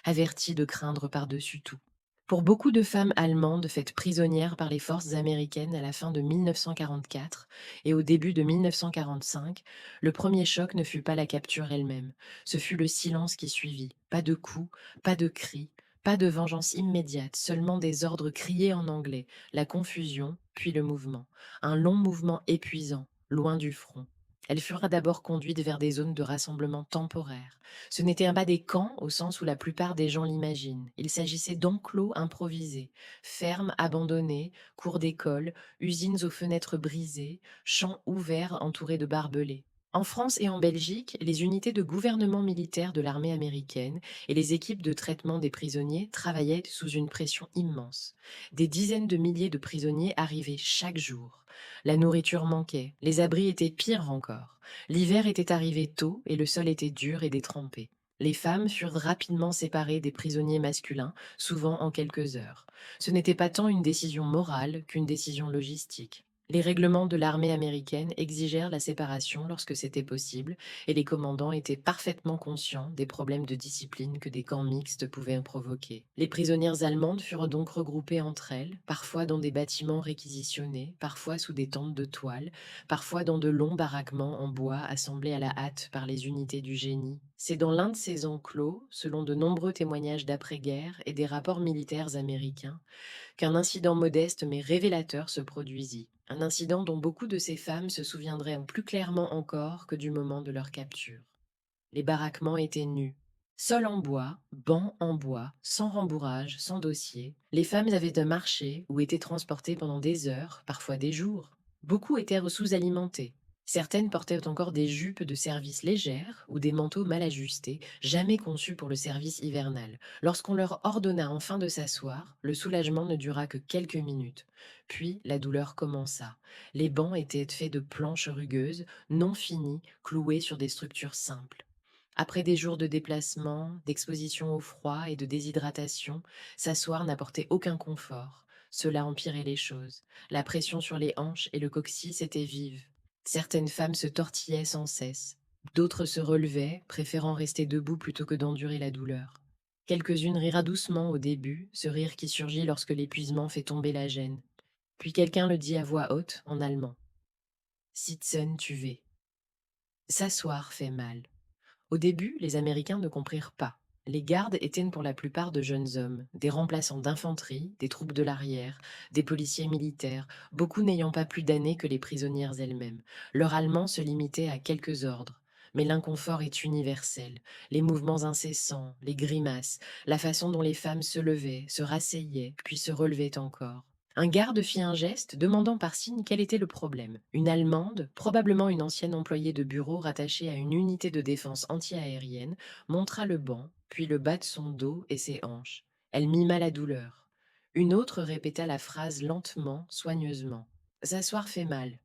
avertie de craindre par-dessus tout. Pour beaucoup de femmes allemandes faites prisonnières par les forces américaines à la fin de 1944 et au début de 1945, le premier choc ne fut pas la capture elle-même, ce fut le silence qui suivit. Pas de coups, pas de cris, pas de vengeance immédiate, seulement des ordres criés en anglais, la confusion, puis le mouvement. Un long mouvement épuisant, loin du front. Elle furent d'abord conduite vers des zones de rassemblement temporaires. Ce n'était pas des camps au sens où la plupart des gens l'imaginent. Il s'agissait d'enclos improvisés, fermes abandonnées, cours d'école, usines aux fenêtres brisées, champs ouverts entourés de barbelés. En France et en Belgique, les unités de gouvernement militaire de l'armée américaine et les équipes de traitement des prisonniers travaillaient sous une pression immense. Des dizaines de milliers de prisonniers arrivaient chaque jour. La nourriture manquait, les abris étaient pires encore. L'hiver était arrivé tôt et le sol était dur et détrempé. Les femmes furent rapidement séparées des prisonniers masculins, souvent en quelques heures. Ce n'était pas tant une décision morale qu'une décision logistique. Les règlements de l'armée américaine exigèrent la séparation lorsque c'était possible, et les commandants étaient parfaitement conscients des problèmes de discipline que des camps mixtes pouvaient provoquer. Les prisonnières allemandes furent donc regroupées entre elles, parfois dans des bâtiments réquisitionnés, parfois sous des tentes de toile, parfois dans de longs baraquements en bois assemblés à la hâte par les unités du génie. C'est dans l'un de ces enclos, selon de nombreux témoignages d'après-guerre et des rapports militaires américains, qu'un incident modeste mais révélateur se produisit. Un incident dont beaucoup de ces femmes se souviendraient plus clairement encore que du moment de leur capture. Les baraquements étaient nus. Sol en bois, bancs en bois, sans rembourrage, sans dossier. Les femmes avaient à marcher ou étaient transportées pendant des heures, parfois des jours. Beaucoup étaient sous-alimentées. Certaines portaient encore des jupes de service légères ou des manteaux mal ajustés, jamais conçus pour le service hivernal. Lorsqu'on leur ordonna enfin de s'asseoir, le soulagement ne dura que quelques minutes. Puis la douleur commença. Les bancs étaient faits de planches rugueuses, non finies, clouées sur des structures simples. Après des jours de déplacement, d'exposition au froid et de déshydratation, s'asseoir n'apportait aucun confort. Cela empirait les choses. La pression sur les hanches et le coccyx était vive. Certaines femmes se tortillaient sans cesse. D'autres se relevaient, préférant rester debout plutôt que d'endurer la douleur. Quelques-unes rirent doucement au début, ce rire qui surgit lorsque l'épuisement fait tomber la gêne. Puis quelqu'un le dit à voix haute, en allemand. Sitzen tuer. S'asseoir fait mal. Au début, les Américains ne comprirent pas. Les gardes étaient pour la plupart de jeunes hommes, des remplaçants d'infanterie, des troupes de l'arrière, des policiers militaires, beaucoup n'ayant pas plus d'années que les prisonnières elles-mêmes. Leur allemand se limitait à quelques ordres. Mais l'inconfort est universel. Les mouvements incessants, les grimaces, la façon dont les femmes se levaient, se rasseyaient, puis se relevaient encore. Un garde fit un geste, demandant par signe quel était le problème. Une Allemande, probablement une ancienne employée de bureau rattachée à une unité de défense antiaérienne, montra le banc, puis le bas de son dos et ses hanches. Elle mima la douleur. Une autre répéta la phrase lentement, soigneusement. S'asseoir fait mal.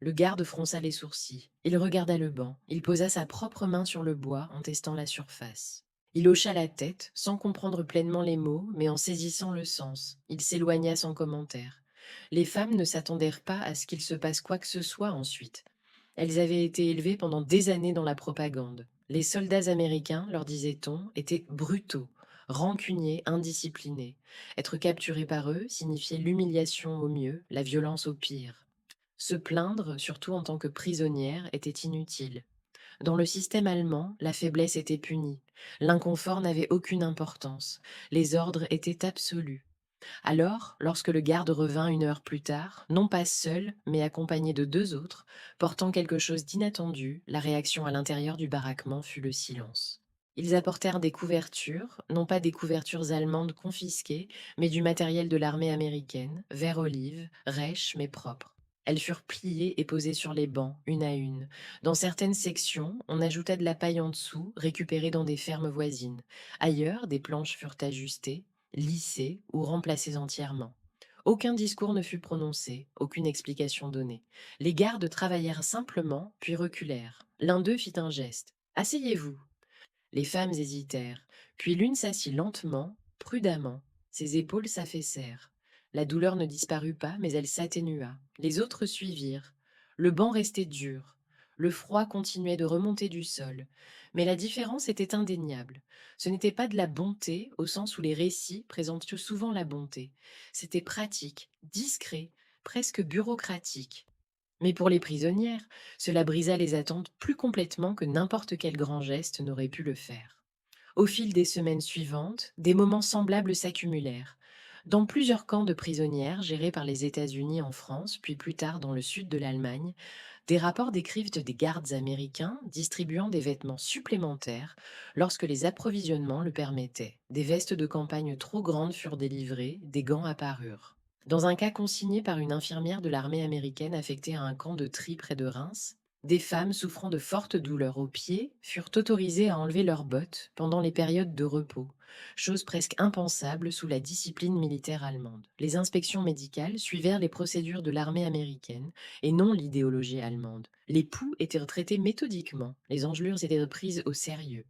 Le garde fronça les sourcils. Il regarda le banc. Il posa sa propre main sur le bois en testant la surface. Il hocha la tête, sans comprendre pleinement les mots, mais en saisissant le sens. Il s'éloigna sans commentaire. Les femmes ne s'attendèrent pas à ce qu'il se passe quoi que ce soit ensuite. Elles avaient été élevées pendant des années dans la propagande. Les soldats américains, leur disait-on, étaient brutaux, rancuniers, indisciplinés. Être capturé par eux signifiait l'humiliation au mieux, la violence au pire. Se plaindre, surtout en tant que prisonnière, était inutile. Dans le système allemand, la faiblesse était punie. L'inconfort n'avait aucune importance. Les ordres étaient absolus. Alors, lorsque le garde revint une heure plus tard, non pas seul, mais accompagné de deux autres, portant quelque chose d'inattendu, la réaction à l'intérieur du baraquement fut le silence. Ils apportèrent des couvertures, non pas des couvertures allemandes confisquées, mais du matériel de l'armée américaine, vert olive, rêches mais propres. Elles furent pliées et posées sur les bancs, une à une. Dans certaines sections, on ajouta de la paille en dessous, récupérée dans des fermes voisines. Ailleurs, des planches furent ajustées, lissées ou remplacées entièrement. Aucun discours ne fut prononcé, aucune explication donnée. Les gardes travaillèrent simplement, puis reculèrent. L'un d'eux fit un geste. Asseyez-vous. Les femmes hésitèrent, puis l'une s'assit lentement, prudemment. Ses épaules s'affaissèrent. La douleur ne disparut pas, mais elle s'atténua. Les autres suivirent. Le banc restait dur. Le froid continuait de remonter du sol, mais la différence était indéniable. Ce n'était pas de la bonté au sens où les récits présentent souvent la bonté. C'était pratique, discret, presque bureaucratique. Mais pour les prisonnières, cela brisa les attentes plus complètement que n'importe quel grand geste n'aurait pu le faire. Au fil des semaines suivantes, des moments semblables s'accumulèrent. Dans plusieurs camps de prisonnières gérés par les États-Unis en France, puis plus tard dans le sud de l'Allemagne, des rapports décrivent des gardes américains distribuant des vêtements supplémentaires lorsque les approvisionnements le permettaient. Des vestes de campagne trop grandes furent délivrées, des gants apparurent. Dans un cas consigné par une infirmière de l'armée américaine affectée à un camp de tri près de Reims, des femmes souffrant de fortes douleurs aux pieds furent autorisées à enlever leurs bottes pendant les périodes de repos, chose presque impensable sous la discipline militaire allemande. Les inspections médicales suivèrent les procédures de l'armée américaine et non l'idéologie allemande. Les poux étaient traités méthodiquement, les engelures étaient prises au sérieux.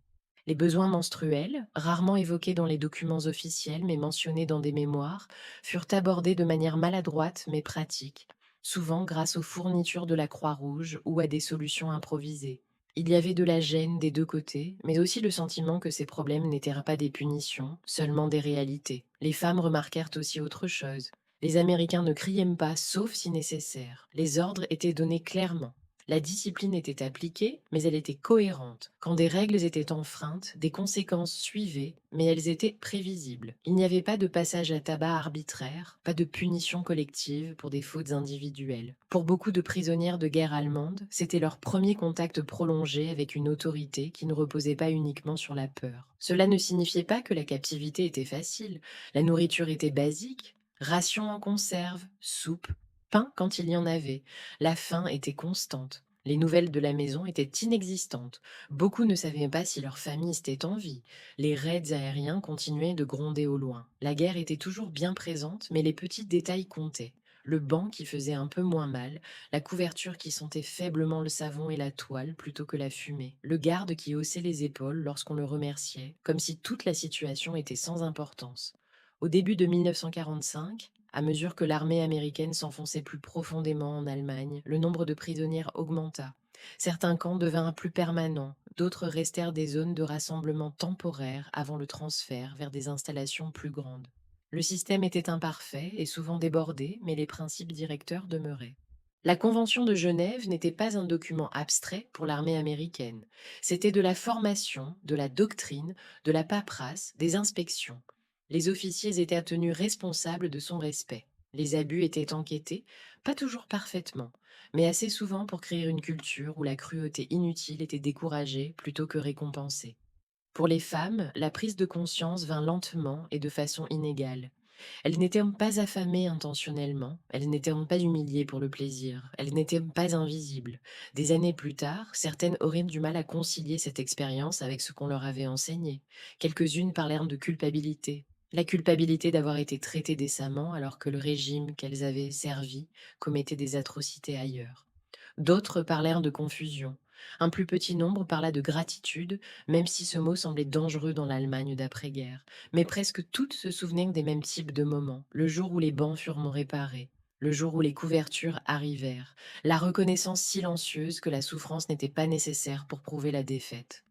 Les besoins menstruels, rarement évoqués dans les documents officiels mais mentionnés dans des mémoires, furent abordés de manière maladroite mais pratique, souvent grâce aux fournitures de la Croix-Rouge ou à des solutions improvisées. Il y avait de la gêne des deux côtés, mais aussi le sentiment que ces problèmes n'étaient pas des punitions, seulement des réalités. Les femmes remarquèrent aussi autre chose. Les Américains ne criaient pas, sauf si nécessaire. Les ordres étaient donnés clairement. La discipline était appliquée, mais elle était cohérente. Quand des règles étaient enfreintes, des conséquences suivaient, mais elles étaient prévisibles. Il n'y avait pas de passage à tabac arbitraire, pas de punition collective pour des fautes individuelles. Pour beaucoup de prisonnières de guerre allemandes, c'était leur premier contact prolongé avec une autorité qui ne reposait pas uniquement sur la peur. Cela ne signifiait pas que la captivité était facile. La nourriture était basique, rations en conserve, soupe, pain quand il y en avait. La faim était constante. Les nouvelles de la maison étaient inexistantes. Beaucoup ne savaient pas si leur famille était en vie. Les raids aériens continuaient de gronder au loin. La guerre était toujours bien présente, mais les petits détails comptaient. Le banc qui faisait un peu moins mal, la couverture qui sentait faiblement le savon et la toile plutôt que la fumée, le garde qui haussait les épaules lorsqu'on le remerciait, comme si toute la situation était sans importance. Au début de 1945, à mesure que l'armée américaine s'enfonçait plus profondément en Allemagne, le nombre de prisonnières augmenta. Certains camps devinrent plus permanents, d'autres restèrent des zones de rassemblement temporaires avant le transfert vers des installations plus grandes. Le système était imparfait et souvent débordé, mais les principes directeurs demeuraient. La Convention de Genève n'était pas un document abstrait pour l'armée américaine. C'était de la formation, de la doctrine, de la paperasse, des inspections. Les officiers étaient tenus responsables de son respect. Les abus étaient enquêtés, pas toujours parfaitement, mais assez souvent pour créer une culture où la cruauté inutile était découragée plutôt que récompensée. Pour les femmes, la prise de conscience vint lentement et de façon inégale. Elles n'étaient pas affamées intentionnellement, elles n'étaient pas humiliées pour le plaisir, elles n'étaient pas invisibles. Des années plus tard, certaines auraient du mal à concilier cette expérience avec ce qu'on leur avait enseigné. Quelques-unes parlèrent de culpabilité. La culpabilité d'avoir été traitées décemment alors que le régime qu'elles avaient servi commettait des atrocités ailleurs. D'autres parlèrent de confusion. Un plus petit nombre parla de gratitude, même si ce mot semblait dangereux dans l'Allemagne d'après-guerre. Mais presque toutes se souvenaient des mêmes types de moments. Le jour où les bancs furent réparés, le jour où les couvertures arrivèrent, la reconnaissance silencieuse que la souffrance n'était pas nécessaire pour prouver la défaite.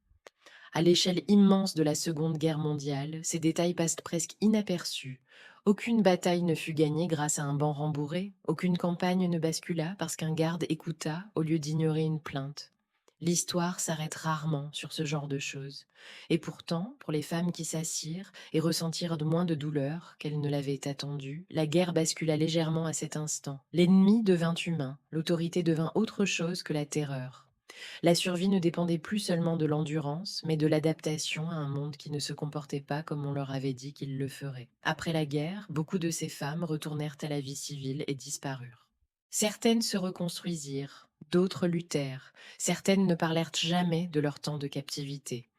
À l'échelle immense de la Seconde Guerre mondiale, ces détails passent presque inaperçus. Aucune bataille ne fut gagnée grâce à un banc rembourré, aucune campagne ne bascula parce qu'un garde écouta au lieu d'ignorer une plainte. L'histoire s'arrête rarement sur ce genre de choses. Et pourtant, pour les femmes qui s'assirent et ressentirent de moins de douleur qu'elles ne l'avaient attendu, la guerre bascula légèrement à cet instant. L'ennemi devint humain, l'autorité devint autre chose que la terreur. La survie ne dépendait plus seulement de l'endurance, mais de l'adaptation à un monde qui ne se comportait pas comme on leur avait dit qu'il le ferait. Après la guerre, beaucoup de ces femmes retournèrent à la vie civile et disparurent. Certaines se reconstruisirent, d'autres luttèrent, certaines ne parlèrent jamais de leur temps de captivité.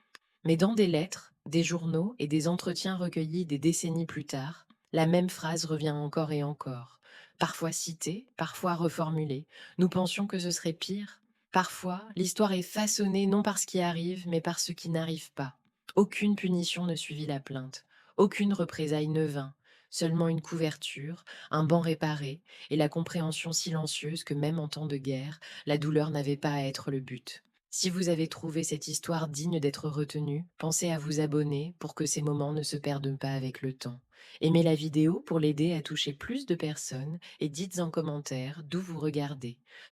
Mais dans des lettres, des journaux et des entretiens recueillis des décennies plus tard, la même phrase revient encore et encore. Parfois citée, parfois reformulée. Nous pensions que ce serait pire. Parfois, l'histoire est façonnée non par ce qui arrive, mais par ce qui n'arrive pas. Aucune punition ne suivit la plainte. Aucune représaille ne vint. Seulement une couverture, un banc réparé et la compréhension silencieuse que même en temps de guerre, la douleur n'avait pas à être le but. Si vous avez trouvé cette histoire digne d'être retenue, pensez à vous abonner pour que ces moments ne se perdent pas avec le temps. Aimez la vidéo pour l'aider à toucher plus de personnes et dites en commentaire d'où vous regardez.